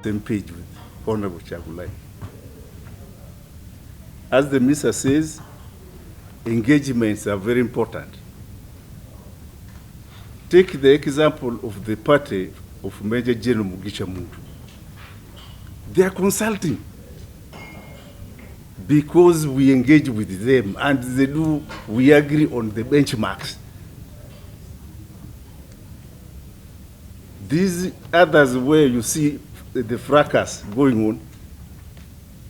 same page with Honorable Chagulai. As the minister says, engagements are very important. Take the example of the party of Major General Mugisha Muntu. They are consulting because we engage with them and we agree on the benchmarks. These others where you see the fracas going on,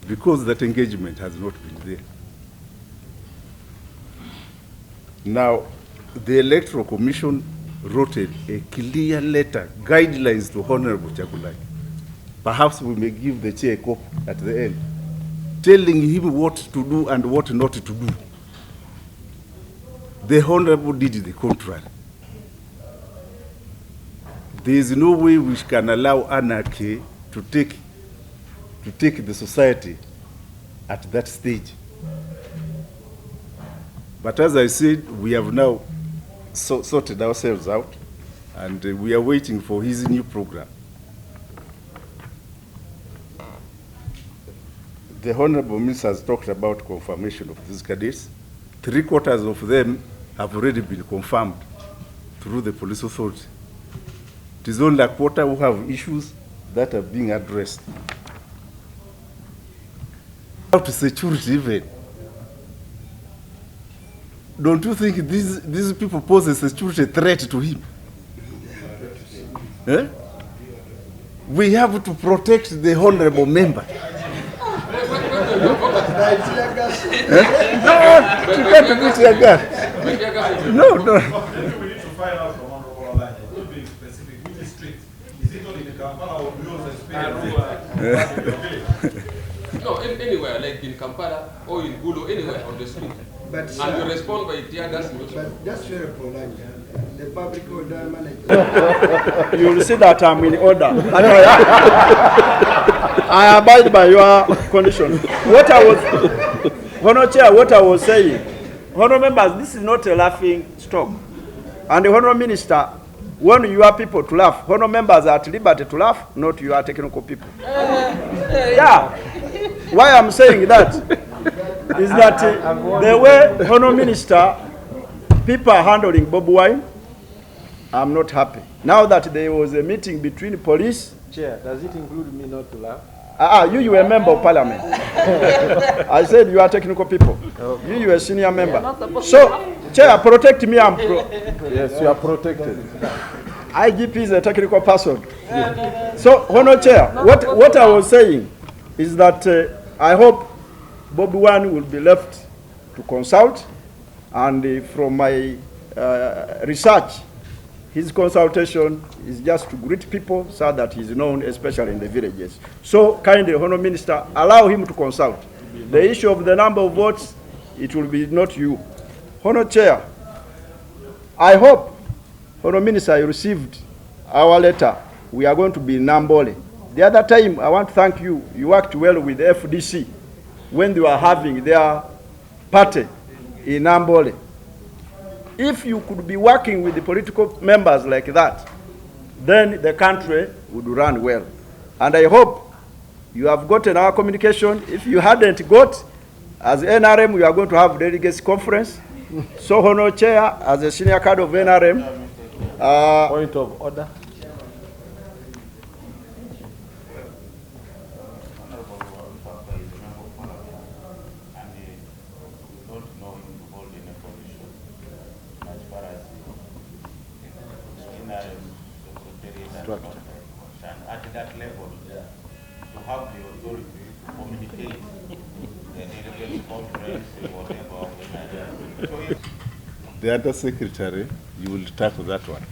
because that engagement has not been there. Now, the Electoral Commission wrote a clear letter, guidelines to Honorable Chagulai. Perhaps we may give the chair a copy at the end, telling him what to do and what not to do. The Honorable did the contrary. There is no way we can allow anarchy to take the society at that stage. But as I said, we have now sorted ourselves out, and we are waiting for his new program. The Honorable Minister has talked about confirmation of these cadets. 3/4 of them have already been confirmed through the police authority. It is only a quarter who have issues that are being addressed. How to security even? Don't you think these people pose a security threat to him? Eh? We have to protect the honorable member. No, you can't put your gun. No. We need to find out from Honorable Alanya. It's not being specific. Which is strict? Is it only the Kampala or Bureau's experience? No, anywhere, like in Kampala or in Gulu, anywhere on the street. But, and you respond by tear gas. But that's very polite. The public order manager. You will see that I'm in order. I abide by your condition. Honour Chair, what I was saying, Honour members, this is not a laughing stock. And the Honour Minister, when you are people to laugh, Honour members are at liberty to laugh, not you are technical people. Yeah. Why I'm saying that is that the way Honour Minister, people are handling Bobi Wine, I'm not happy. Now that there was a meeting between police. Chair, does it include me not to laugh? You are a member of parliament. I said you are technical people. Okay. You are a senior member. So, Chair, protect me. Yes, you are protected. IGP is a technical person. So, Honour Chair, what I was saying is that I hope Bobi Wine will be left to consult, and from my research, his consultation is just to greet people so that he's known, especially in the villages. So, kindly, Honour Minister, allow him to consult. The issue of the number of votes, it will be not you. Honour Chair, I hope, Honour Minister, you received our letter. We are going to be in Nambole. The other time, I want to thank you. You worked well with the FDC when they were having their party in Nambole. If you could be working with the political members like that, then the country would run well. And I hope you have gotten our communication. If you hadn't got, as NRM, we are going to have delegates conference. So, Honour Chair, as a senior cadre of NRM, point of order. At that level, to have the authority to communicate the delegates conference, whatever. The other secretary, you will tackle that one.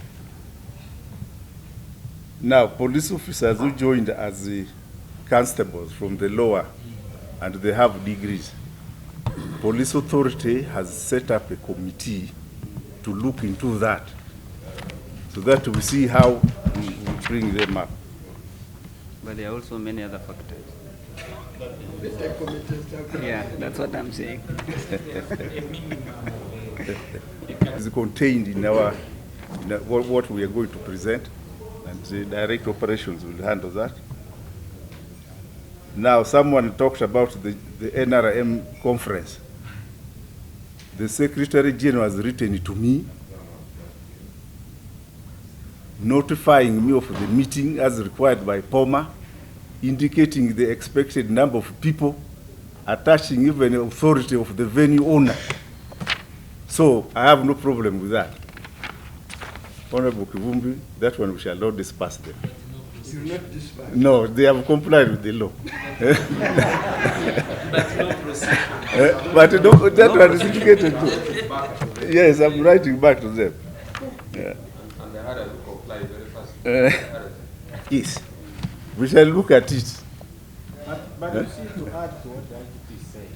Now, police officers who joined as the constables from the lower, and they have degrees. Police authority has set up a committee to look into that, so that we see how we bring them up. But there are also many other factors. Yeah, that's what I'm saying. It's contained in what we are going to present, and the direct operations will handle that. Now, someone talked about the NRM conference. The Secretary General has written to me, notifying me of the meeting as required by POMA, indicating the expected number of people, attaching even the authority of the venue owner. So I have no problem with that. Honorable Kivumbi, that one we shall not discuss them. You're not disbanded. No, they have complied with the law. But no, that one is indicated too. Yes, I'm writing back to them. Yeah. And the others will comply very fast. Yes, we shall look at it. But you see, to add to what the IGP is saying,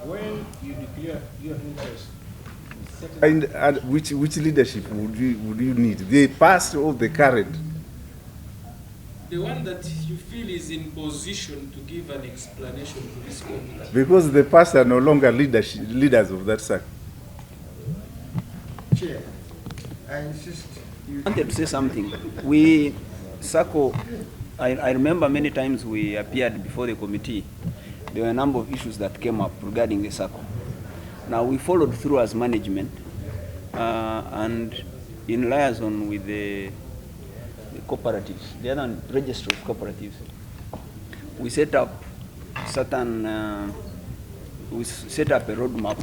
when you declare your interest in certain... And which leadership would you need? They passed all the current. The one that you feel is in position to give an explanation to this committee. Because the past are no longer leaders of that circle. Chair, I insist you... I wanted to say something. SACCO, I remember many times we appeared before the committee. There were a number of issues that came up regarding the SACCO. Now we followed through as management and in liaison with the cooperatives, the other register of cooperatives. We set up certain, we set up a roadmap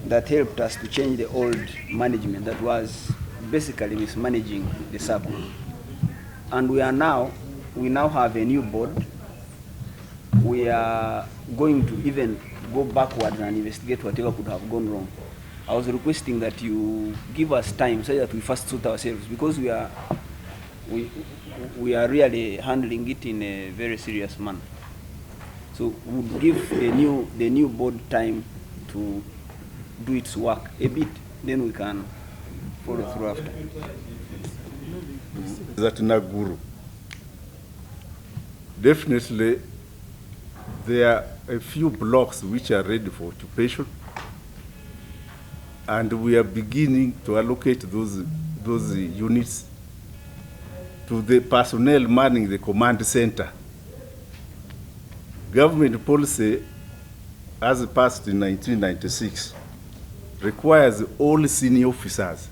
that helped us to change the old management that was basically mismanaging the SACCO. And we now have a new board. We are going to even go backward and investigate whatever could have gone wrong. I was requesting that you give us time so that we first suit ourselves, because we are really handling it in a very serious manner. So we'll give the new board time to do its work a bit, then we can follow through after. That Naguru. Definitely, there are a few blocks which are ready for occupation, and we are beginning to allocate those units to the personnel manning the command center. Government policy, as passed in 1996, requires all senior officers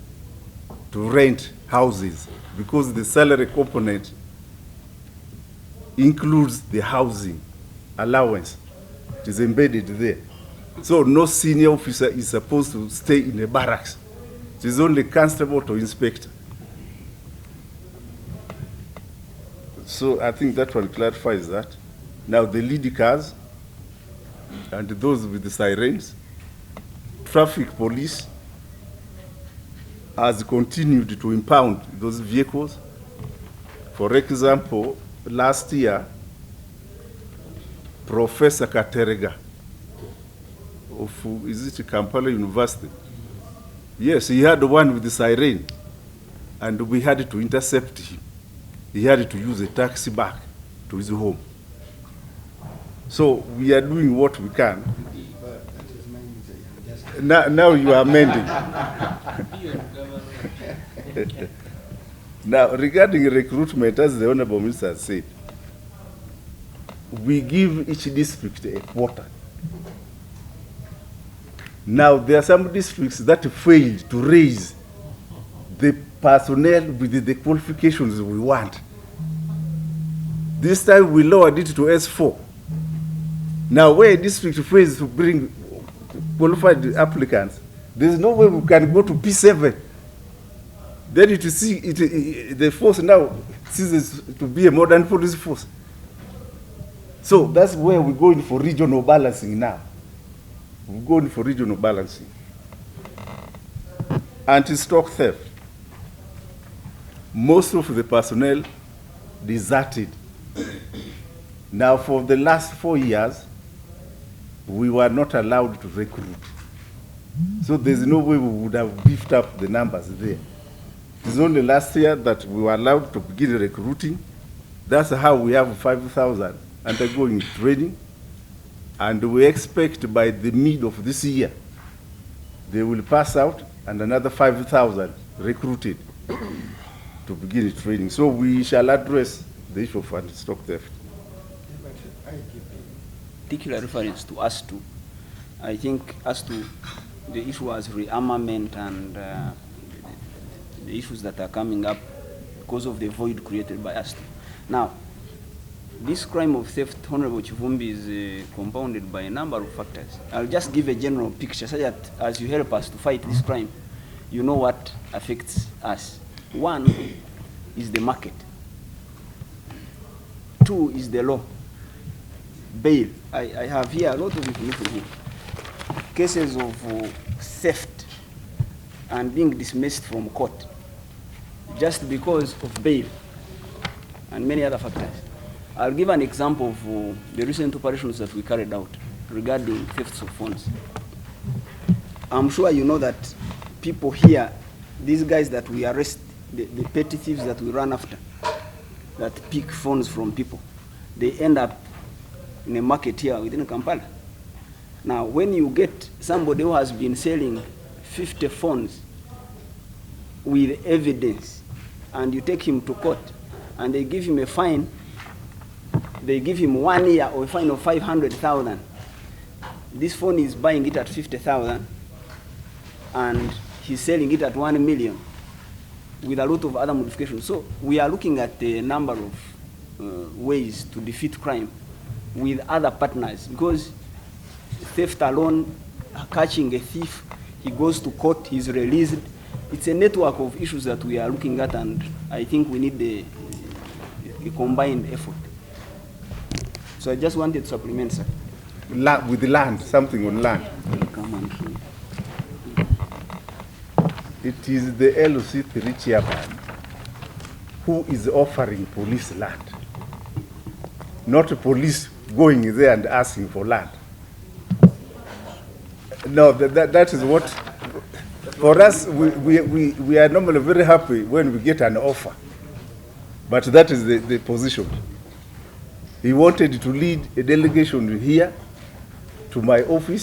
to rent houses, because the salary component includes the housing allowance. It is embedded there. So no senior officer is supposed to stay in a barracks. It is only constable to inspector. So I think that one clarifies that. Now the lead cars and those with the sirens, traffic police has continued to impound those vehicles. For example, last year, Professor Katerega of, is it Kampala University? Yes, he had one with the siren, and we had to intercept him. He had to use a taxi back to his home. So we are doing what we can. Now you are amending. Now, regarding recruitment, as the Honorable Minister said, we give each district a quota. Now, there are some districts that failed to raise the personnel with the qualifications we want. This time we lowered it to S4. Now, where a district fails to bring qualified applicants, there is no way we can go to P7. Then you see the force now ceases to be a modern police force. So that's where we're going for regional balancing now. We're going for regional balancing. Anti-stock theft. Most of the personnel deserted. Now, for the last 4 years, we were not allowed to recruit. So there's no way we would have beefed up the numbers there. It's only last year that we were allowed to begin recruiting. That's how we have 5,000 undergoing training. And we expect by the mid of this year, they will pass out and another 5,000 recruited to begin training. So we shall address the issue of anti-stock theft. particular reference to us two. I think as to the issue was rearmament and the issues that are coming up because of the void created by us two. Now, this crime of theft, Honorable Chivumbi, is compounded by a number of factors. I'll just give a general picture so that as you help us to fight this crime, you know what affects us. One is the market. Two is the law. Bail. I have here a lot of information here. Cases of theft and being dismissed from court just because of bail and many other factors. I'll give an example of the recent operations that we carried out regarding thefts of phones. I'm sure you know that people here, these guys that we arrest, the petty thieves that we run after, that pick phones from people, they end up in a market here within Kampala. Now, when you get somebody who has been selling 50 phones with evidence, and you take him to court, and they give him a fine, they give him 1 year or a fine of 500,000. This phone is buying it at 50,000, and he's selling it at 1 million with a lot of other modifications. So we are looking at a number of ways to defeat crime with other partners, because theft alone, catching a thief, he goes to court, he's released. It's a network of issues that we are looking at, and I think we need a combined effort. So I just wanted to supplement, sir. With the land, something on land. It is the LOC3 chairman who is offering police land, not police going there and asking for land. No, that is what, for us, we are normally very happy when we get an offer. But that is the position. He wanted to lead a delegation here to my office